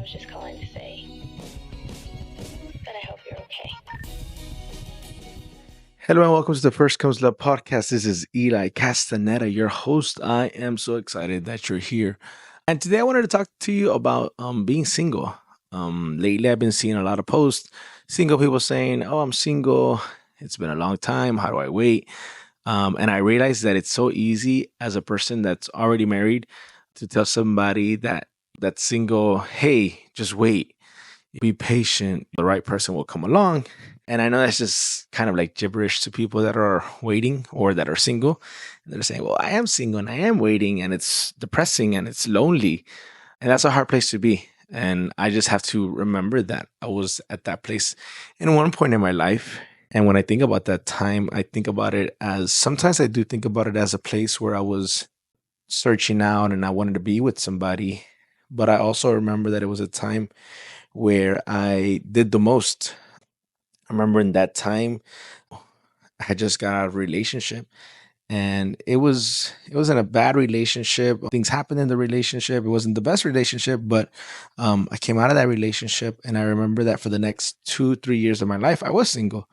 I was just calling to say that I hope you're okay. Hello and welcome to the First Comes Love podcast. This is Eli Castaneda, your host. I am so excited that you're here. And today I wanted to talk to you about being single. Lately, I've been seeing a lot of posts, single people saying, "Oh, I'm single. It's been a long time. How do I wait?" And I realized that it's so easy as a person that's already married to tell somebody that's single, "Hey, just wait. Be patient. The right person will come along." And I know that's just kind of like gibberish to people that are waiting or that are single. And they're saying, well, I am single and I am waiting and it's depressing and it's lonely. And that's a hard place to be. And I just have to remember that I was at that place in one point in my life. And when I think about that time, I think about it as sometimes I do think about it as a place where I was searching out and I wanted to be with somebody. But I also remember that it was a time where I did the most. I remember in that time, I had just got out of a relationship and it was in a bad relationship. Things happened in the relationship. It wasn't the best relationship, but I came out of that relationship and I remember that for the next 2, 3 years of my life, I was single.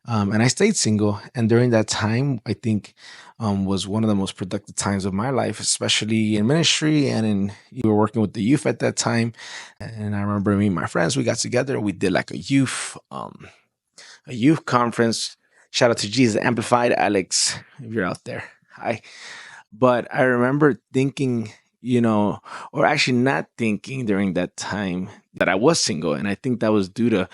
And I stayed single. And during that time, I think was one of the most productive times of my life, especially in ministry and in you were working with the youth at that time. And I remember me and my friends, we got together, we did like a youth conference. Shout out to Jesus Amplified, Alex, if you're out there. Hi. But I remember thinking, or actually not thinking during that time that I was single. And I think that was due to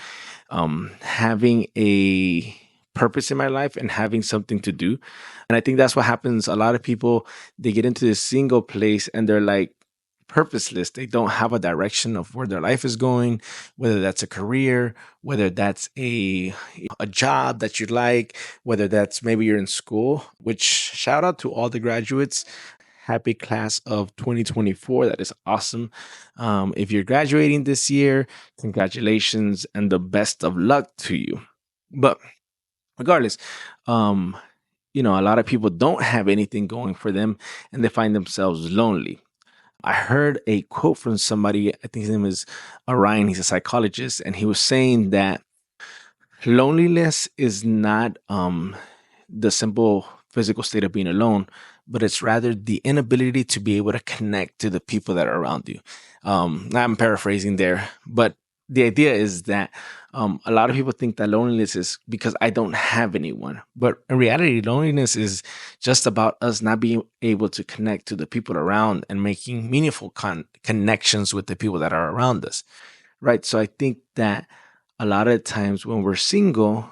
having a purpose in my life and having something to do. And I think that's what happens. A lot of people, they get into this single place and they're like purposeless. They don't have a direction of where their life is going, whether that's a career, whether that's a job that you like, whether that's maybe you're in school, which shout out to all the graduates. Happy class of 2024. That is awesome. If you're graduating this year, congratulations and the best of luck to you. But regardless, um, a lot of people don't have anything going for them and they find themselves lonely. I heard a quote from somebody, I think his name is Orion, he's a psychologist, and he was saying that loneliness is not the simple physical state of being alone, but it's rather the inability to be able to connect to the people that are around you. I'm paraphrasing there, but the idea is that a lot of people think that loneliness is because I don't have anyone. But in reality, loneliness is just about us not being able to connect to the people around and making meaningful connections with the people that are around us. Right. So I think that a lot of times when we're single,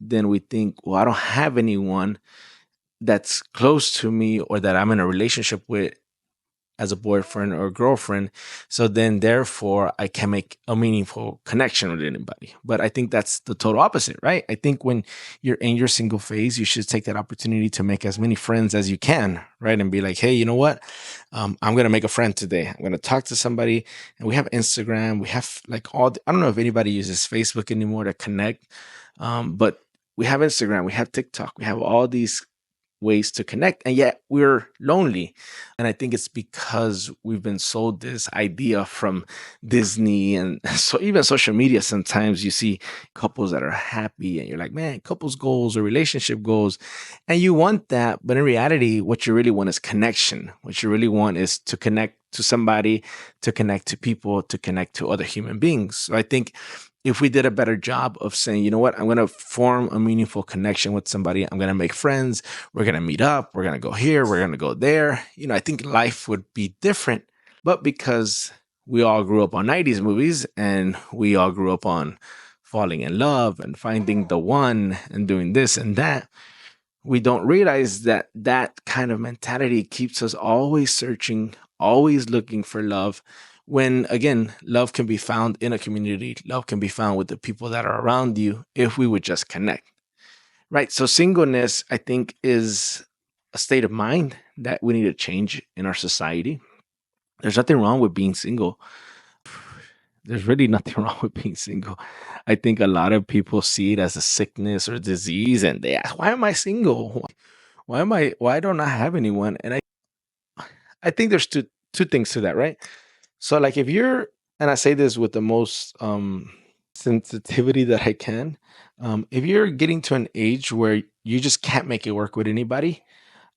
then we think, well, I don't have anyone that's close to me or that I'm in a relationship with as a boyfriend or girlfriend. So then, therefore, I can make a meaningful connection with anybody. But I think that's the total opposite, right? I think when you're in your single phase, you should take that opportunity to make as many friends as you can, right? And be like, hey, you know what? I'm going to make a friend today. I'm going to talk to somebody. And we have Instagram. We have like I don't know if anybody uses Facebook anymore to connect, but we have Instagram. We have TikTok. We have all these ways to connect and yet we're lonely. And I think it's because we've been sold this idea from Disney and so even social media. Sometimes you see couples that are happy and you're like, man, couples goals or relationship goals, and you want that. But in reality, what you really want is connection. What you really want is to connect to somebody, to connect to people, to connect to other human beings. So I think if we did a better job of saying, you know what, I'm going to form a meaningful connection with somebody, I'm going to make friends, we're going to meet up, we're going to go here, we're going to go there, I think life would be different. But because we all grew up on 90s movies and we all grew up on falling in love and finding the one and doing this and that, we don't realize that that kind of mentality keeps us always searching, always looking for love. When again, love can be found in a community, love can be found with the people that are around you if we would just connect. Right. So, singleness, I think, is a state of mind that we need to change in our society. There's nothing wrong with being single. There's really nothing wrong with being single. I think a lot of people see it as a sickness or disease and they ask, why am I single? Why don't I have anyone? And I think there's two things to that, right? So like if you're and I say this with the most sensitivity that I can. If you're getting to an age where you just can't make it work with anybody,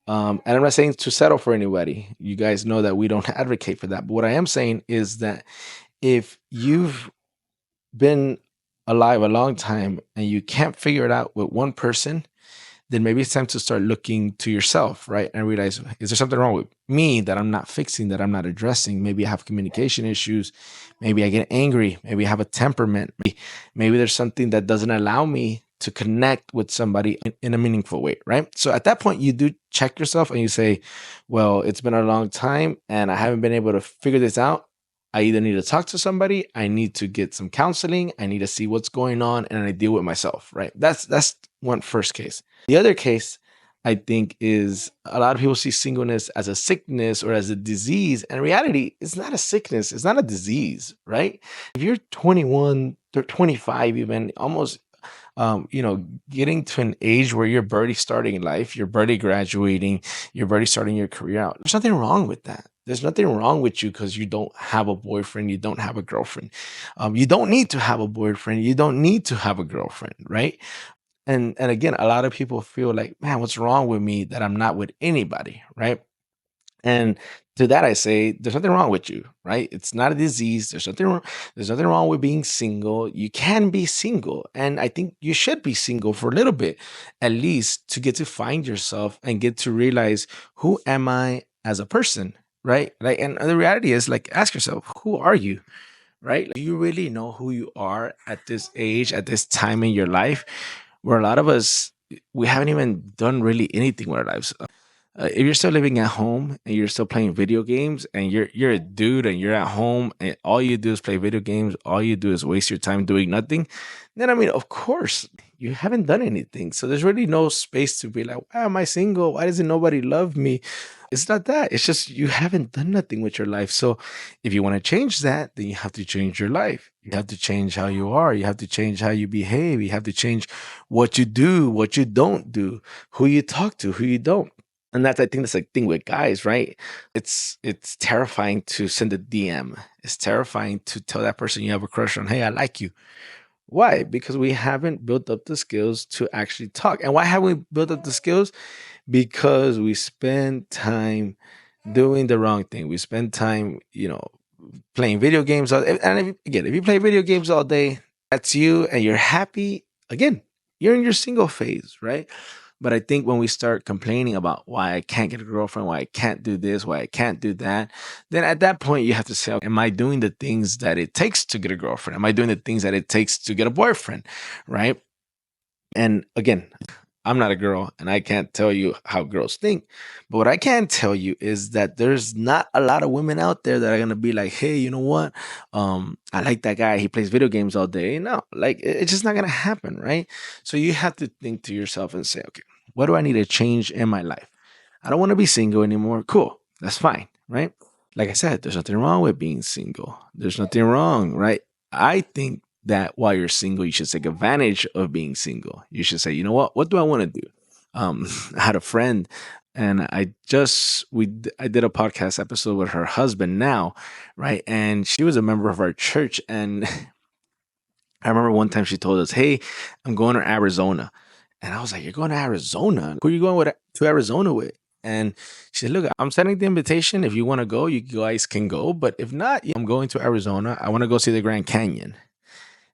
and I'm not saying to settle for anybody. You guys know that we don't advocate for that. But what I am saying is that if you've been alive a long time and you can't figure it out with one person, then maybe it's time to start looking to yourself, right? And realize, is there something wrong with me that I'm not fixing, that I'm not addressing? Maybe I have communication issues. Maybe I get angry. Maybe I have a temperament. Maybe there's something that doesn't allow me to connect with somebody in a meaningful way, right? So at that point, you do check yourself and you say, well, it's been a long time and I haven't been able to figure this out. I either need to talk to somebody, I need to get some counseling, I need to see what's going on, and I deal with myself, right? That's one first case. The other case, I think, is a lot of people see singleness as a sickness or as a disease. And in reality, it's not a sickness, it's not a disease, right? If you're 21, 25, even almost getting to an age where you're barely starting life, you're barely graduating, you're barely starting your career out. There's nothing wrong with that. There's nothing wrong with you because you don't have a boyfriend, you don't have a girlfriend. You don't need to have a boyfriend, you don't need to have a girlfriend, right? And again, a lot of people feel like, man, what's wrong with me that I'm not with anybody, right? And to that, I say, there's nothing wrong with you, right? It's not a disease. There's nothing wrong. There's nothing wrong with being single. You can be single, and I think you should be single for a little bit, at least to get to find yourself and get to realize, who am I as a person, right? Like, and the reality is, like, ask yourself, who are you, right? Like, do you really know who you are at this age, at this time in your life, where a lot of us, we haven't even done really anything with our lives. If you're still living at home and you're still playing video games and you're a dude and you're at home and all you do is play video games, all you do is waste your time doing nothing, then I mean, of course, you haven't done anything. So there's really no space to be like, why am I single? Why doesn't nobody love me? It's not that. It's just you haven't done nothing with your life. So if you want to change that, then you have to change your life. You have to change how you are. You have to change how you behave. You have to change what you do, what you don't do, who you talk to, who you don't. And that's, I think that's the thing with guys, right? It's terrifying to send a DM. It's terrifying to tell that person you have a crush on, hey, I like you. Why? Because we haven't built up the skills to actually talk. And why haven't we built up the skills? Because we spend time doing the wrong thing. We spend time, playing video games. And again, if you play video games all day, that's you and you're happy. Again, you're in your single phase, right? But I think when we start complaining about why I can't get a girlfriend, why I can't do this, why I can't do that, then at that point you have to say, okay, am I doing the things that it takes to get a girlfriend? Am I doing the things that it takes to get a boyfriend? Right. And again, I'm not a girl and I can't tell you how girls think. But what I can tell you is that there's not a lot of women out there that are going to be like, hey, you know what? I like that guy. He plays video games all day. No, like it's just not going to happen. Right. So you have to think to yourself and say, okay, what do I need to change in my life? I don't want to be single anymore. Cool. That's fine. Right. Like I said, there's nothing wrong with being single. There's nothing wrong. Right. I think that while you're single, you should take advantage of being single. You should say, you know what? What do I want to do? I had a friend, and I did a podcast episode with her husband now, right? And she was a member of our church, and I remember one time she told us, "Hey, I'm going to Arizona," and I was like, "You're going to Arizona? Who are you going to Arizona with?" And she said, "Look, I'm sending the invitation. If you want to go, you guys can go. But if not, I'm going to Arizona. I want to go see the Grand Canyon."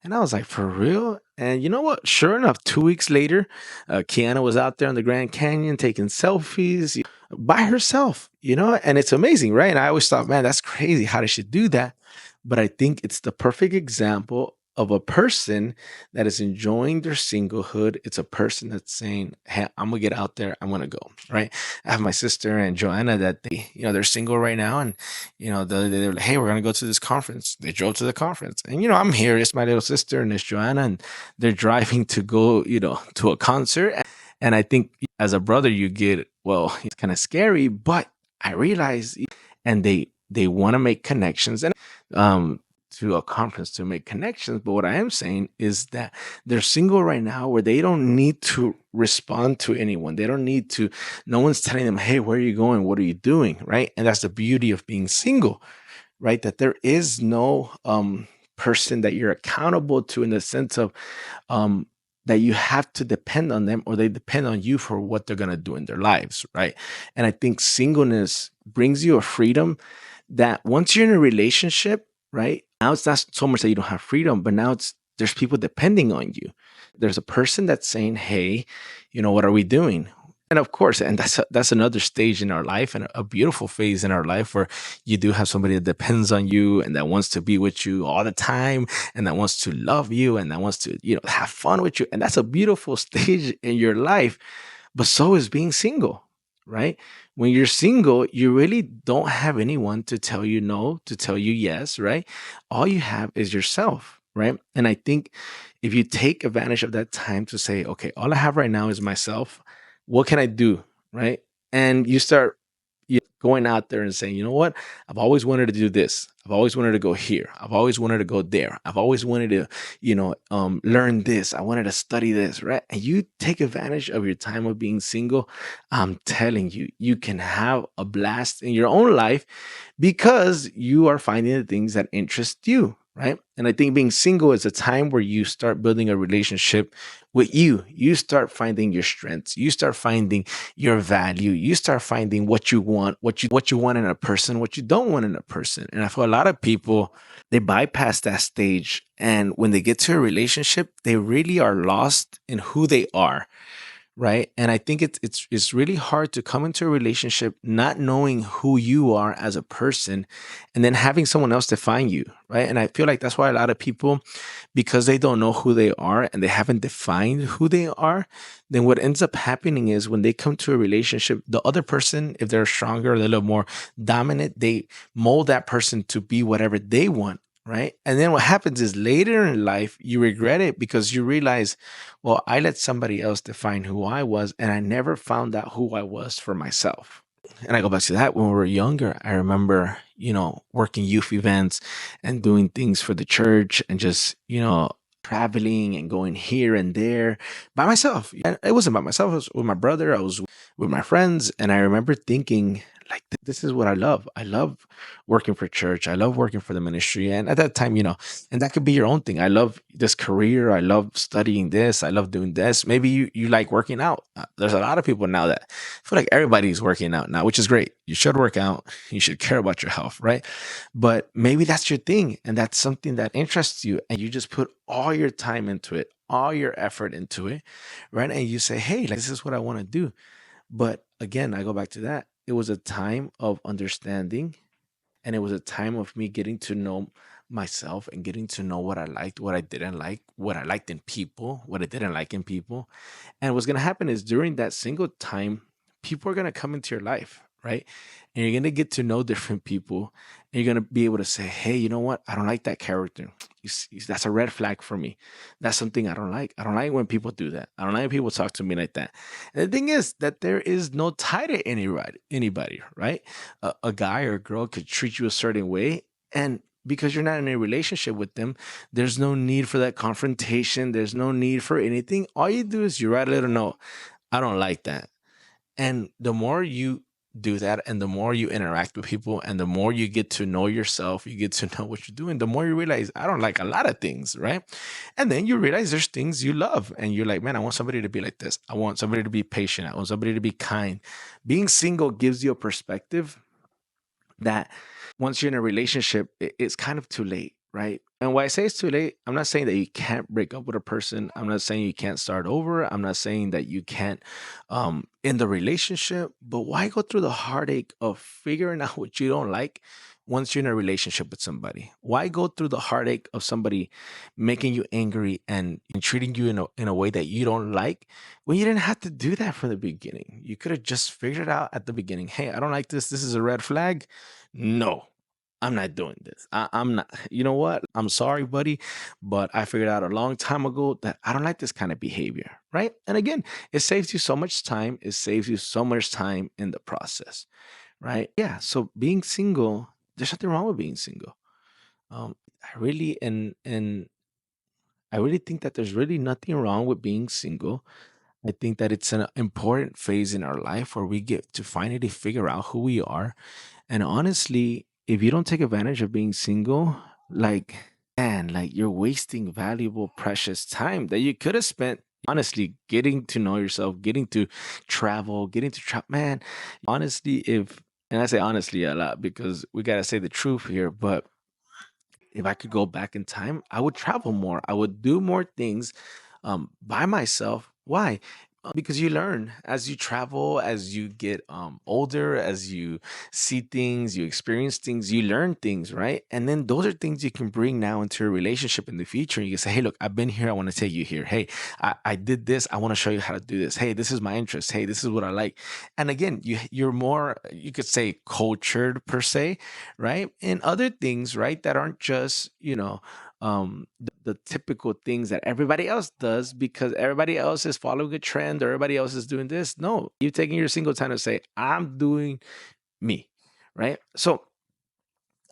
And I was like, for real? And you know what? Sure enough, 2 weeks later, Kiana was out there on the Grand Canyon taking selfies by herself, and it's amazing, right? And I always thought, man, that's crazy. How does she do that? But I think it's the perfect example of a person that is enjoying their singlehood. It's a person that's saying, hey, I'm gonna get out there, I'm gonna go, right? I have my sister and Joanna that they're single right now, and they're like, hey, we're gonna go to this conference. They drove to the conference, and I'm here, it's my little sister and it's Joanna, and they're driving to go, to a concert. And I think as a brother, you get, well, it's kind of scary, but I realize, and they want to make connections, and to a conference to make connections. But what I am saying is that they're single right now, where they don't need to respond to anyone. They don't need to, no one's telling them, hey, where are you going? What are you doing? Right. And that's the beauty of being single. right? That there is no person that you're accountable to, in the sense of um, that you have to depend on them, or they depend on you for what they're going to do in their lives, right? And I think singleness brings you a freedom that once you're in a relationship, right? Now it's not so much that you don't have freedom, but now it's there's people depending on you. There's a person that's saying, "Hey, what are we doing?" And of course, and that's another stage in our life, and a beautiful phase in our life, where you do have somebody that depends on you and that wants to be with you all the time, and that wants to love you, and that wants to have fun with you, and that's a beautiful stage in your life. But so is being single, right? When you're single, you really don't have anyone to tell you no, to tell you yes, right? All you have is yourself, right? And I think if you take advantage of that time to say, okay, all I have right now is myself, what can I do, right? And you start going out there and saying, you know what? I've always wanted to do this. I've always wanted to go here. I've always wanted to go there. I've always wanted to, learn this. I wanted to study this, right? And you take advantage of your time of being single. I'm telling you, you can have a blast in your own life because you are finding the things that interest you, right? And I think being single is a time where you start building a relationship with you. You start finding your strengths. You start finding your value. You start finding what you want, what you want in a person, what you don't want in a person. And I feel a lot of people, they bypass that stage, and when they get to a relationship, they really are lost in who they are, right? And I think it's really hard to come into a relationship not knowing who you are as a person, and then having someone else define you, right? And I feel like that's why a lot of people, because they don't know who they are and they haven't defined who they are, then what ends up happening is when they come to a relationship, the other person, if they're stronger, they're a little more dominant, they mold that person to be whatever they want. Right. And then what happens is later in life, you regret it because you realize, well, I let somebody else define who I was, and I never found out who I was for myself. And I go back to that when we were younger. I remember, working youth events and doing things for the church, and just, traveling and going here and there by myself. And it wasn't by myself, it was with my brother, I was with my friends. And I remember thinking, like, this is what I love. I love working for church. I love working for the ministry. And at that time, and that could be your own thing. I love this career. I love studying this. I love doing this. Maybe you like working out. There's a lot of people now that I feel like everybody's working out now, which is great. You should work out. You should care about your health, right? But maybe that's your thing, and that's something that interests you, and you just put all your time into it, all your effort into it, right? And you say, hey, like, this is what I want to do. But again, I go back to that. It was a time of understanding, and it was a time of me getting to know myself and getting to know what I liked, what I didn't like, what I liked in people, what I didn't like in people. And what's going to happen is during that single time, people are going to come into your life, right? And you're going to get to know different people, and you're going to be able to say, hey, you know what? I don't like that character. That's a red flag for me. That's something I don't like. I don't like when people do that. I don't like when people talk to me like that. And the thing is that there is no tie to anybody, right? A guy or a girl could treat you a certain way, and because you're not in a relationship with them, there's no need for that confrontation. There's no need for anything. All you do is you write a little note. I don't like that. And the more you do that, and the more you interact with people, and the more you get to know yourself, you get to know what you're doing, the more you realize, I don't like a lot of things, right? And then you realize there's things you love, and you're like, man, I want somebody to be like this. I want somebody to be patient. I want somebody to be kind. Being single gives you a perspective that once you're in a relationship, it's kind of too late, right? And why I say it's too late, I'm not saying that you can't break up with a person. I'm not saying you can't start over. I'm not saying that you can't end the relationship. But why go through the heartache of figuring out what you don't like once you're in a relationship with somebody? Why go through the heartache of somebody making you angry and treating you in a way that you don't like, when you didn't have to do that from the beginning? You could have just figured it out at the beginning. Hey, I don't like this. This is a red flag. No, I'm not doing this. I'm not. You know what? I'm sorry, buddy, but I figured out a long time ago that I don't like this kind of behavior, right? And again, it saves you so much time. It saves you so much time in the process, right? Yeah. So being single, there's nothing wrong with being single. I really and I really think that there's really nothing wrong with being single. I think that it's an important phase in our life where we get to finally figure out who we are. And honestly, if you don't take advantage of being single, like, man, like you're wasting valuable, precious time that you could have spent honestly getting to know yourself, getting to travel, getting to travel. Man, honestly, if, and I say honestly a lot because we got to say the truth here, but if I could go back in time, I would travel more. I would do more things by myself. Why? Because you learn as you travel, as you get older, as you see things, you experience things, you learn things, right? And then those are things you can bring now into a relationship in the future. You can say, hey, look, I've been here. I want to take you here. Hey, I did this. I want to show you how to do this. Hey, this is my interest. Hey, this is what I like. And again, you're more, you could say, cultured per se, right? And other things, right, that aren't just, the typical things that everybody else does because everybody else is following a trend or everybody else is doing this. No, you're taking your single time to say, I'm doing me, right? So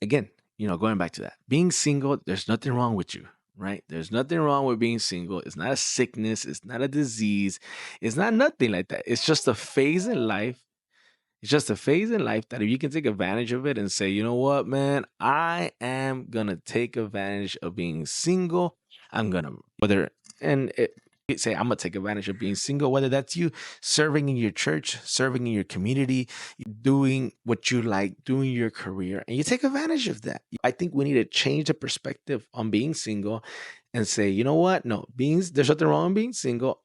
again, going back to that, being single, there's nothing wrong with you. Right? There's nothing wrong with being single. It's not a sickness. It's not a disease. It's not nothing like that. It's just a phase in life. It's just a phase in life that if you can take advantage of it and say, you know what, man, I am gonna take advantage of being single. I'm gonna whether and it, say I'm gonna take advantage of being single, whether that's you serving in your church, serving in your community, doing what you like, doing your career, and you take advantage of that. I think we need to change the perspective on being single and say, you know what? No, being there's nothing wrong with being single.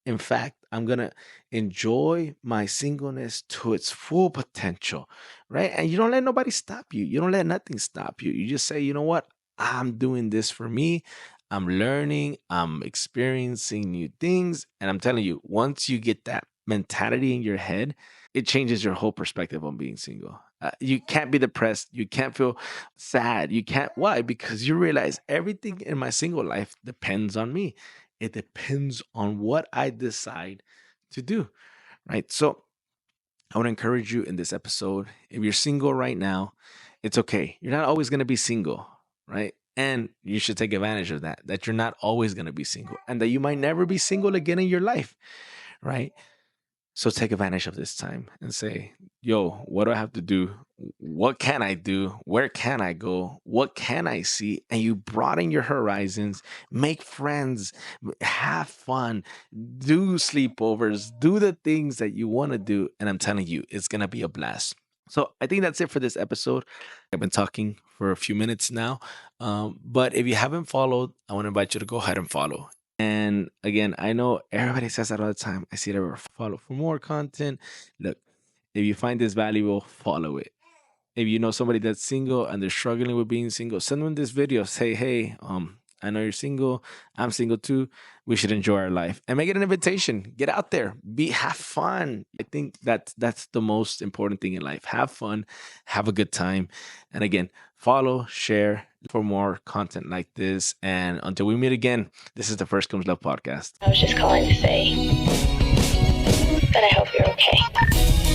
In fact, I'm going to enjoy my singleness to its full potential, right? And you don't let nobody stop you. You don't let nothing stop you. You just say, you know what? I'm doing this for me. I'm learning, I'm experiencing new things. And I'm telling you, once you get that mentality in your head, it changes your whole perspective on being single. You can't be depressed. You can't feel sad. You can't. Why? Because you realize everything in my single life depends on me. It depends on what I decide to do, right? So I want to encourage you in this episode. If you're single right now, it's okay. You're not always going to be single, right? And you should take advantage of that, that you're not always going to be single and that you might never be single again in your life, right? So take advantage of this time and say, yo, what do I have to do? What can I do? Where can I go? What can I see? And you broaden your horizons, make friends, have fun, do sleepovers, do the things that you want to do. And I'm telling you, it's going to be a blast. So I think that's it for this episode. I've been talking for a few minutes now. But if you haven't followed, I want to invite you to go ahead and follow. And again, I know everybody says that all the time. I see it everywhere. Follow for more content. Look, if you find this valuable, follow it. If you know somebody that's single and they're struggling with being single, send them this video. Say, hey, I know you're single. I'm single too. We should enjoy our life and make it an invitation. Get out there, have fun. I think that's the most important thing in life. Have fun, have a good time, and again, follow, share for more content like this. And until we meet again, this is the First Comes Love podcast. I was just calling to say that I hope you're okay.